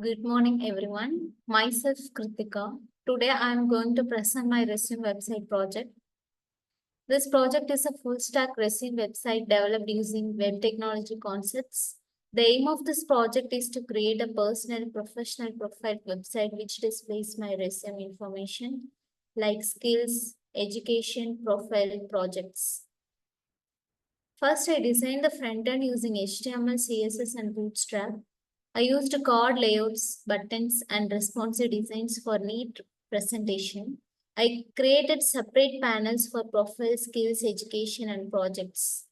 Good morning, everyone. Myself, Kritika. Today, I am going to present my resume website project. This project is a full stack resume website developed using web technology concepts. The aim of this project is to create a personal professional profile website which displays my resume information like skills, education, profile, projects. First, I designed the front end using HTML, CSS, and Bootstrap. I used card layouts, buttons, and responsive designs for neat presentation. I created separate panels for profile, skills, education, and projects.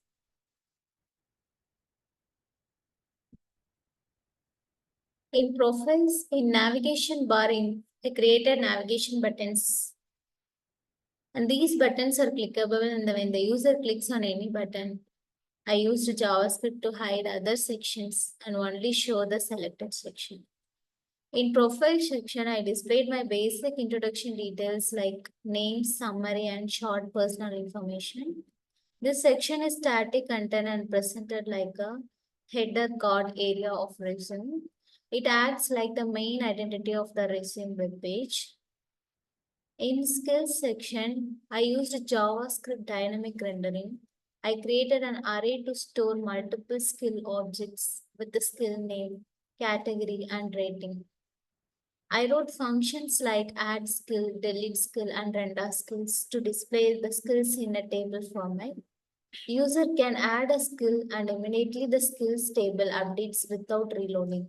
In profiles, in navigation bar, I created navigation buttons. And these buttons are clickable, and when the user clicks on any button, I used JavaScript to hide other sections and only show the selected section. In profile section, I displayed my basic introduction details like name, summary, and short personal information. This section is static content and presented like a header card area of resume. It acts like the main identity of the resume web page. In skills section, I used JavaScript dynamic rendering. I created an array to store multiple skill objects with the skill name, category, and rating. I wrote functions like add skill, delete skill, and render skills to display the skills in a table format. User can add a skill and immediately the skills table updates without reloading.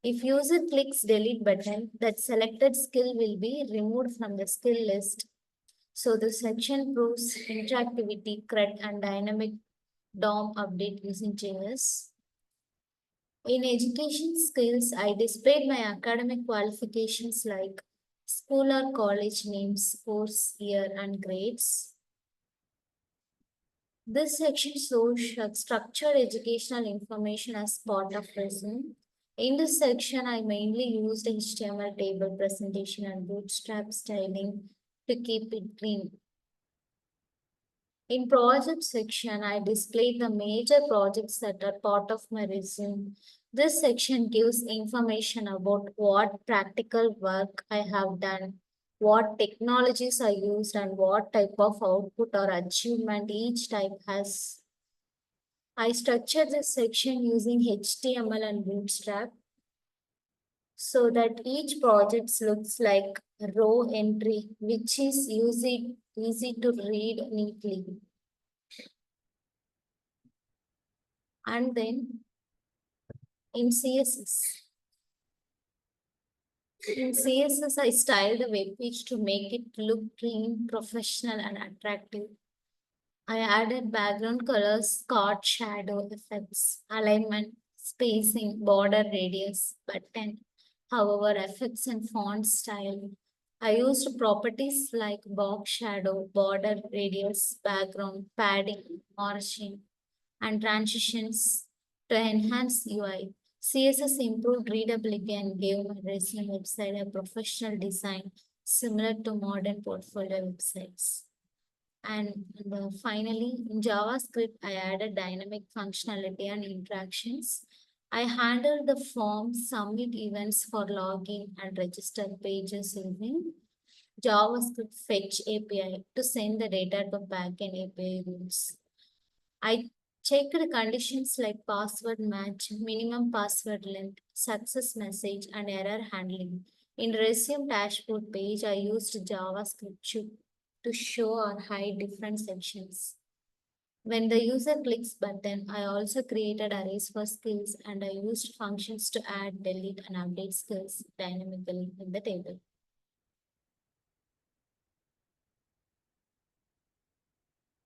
If user clicks delete button, that selected skill will be removed from the skill list. So the section proves interactivity, CRUD, and dynamic DOM update using JS. In education skills, I displayed my academic qualifications like school or college names, course year, and grades. This section shows structured educational information as part of resume. In this section, I mainly used HTML table presentation and Bootstrap styling to keep it clean. In project section, I displayed the major projects that are part of my resume. This section gives information about what practical work I have done, what technologies I used, and what type of output or achievement each type has. I structured this section using HTML and Bootstrap so that each project looks like a row entry, which is easy to read neatly. And then in CSS. In CSS, I styled the web page to make it look clean, professional, and attractive. I added background colors, card shadow effects, alignment, spacing, border radius, button, however, effects and font style. I used properties like box shadow, border radius, background, padding, margin, and transitions to enhance UI. CSS improved readability and gave my resume website a professional design similar to modern portfolio websites. And finally, in JavaScript, I added dynamic functionality and interactions. I handled the form submit events for login and register pages using JavaScript fetch API to send the data to backend API rules. I checked the conditions like password match, minimum password length, success message, and error handling. In resume dashboard page, I used JavaScript to show or hide different sections. When the user clicks button, I also created arrays for skills and I used functions to add, delete, and update skills dynamically in the table.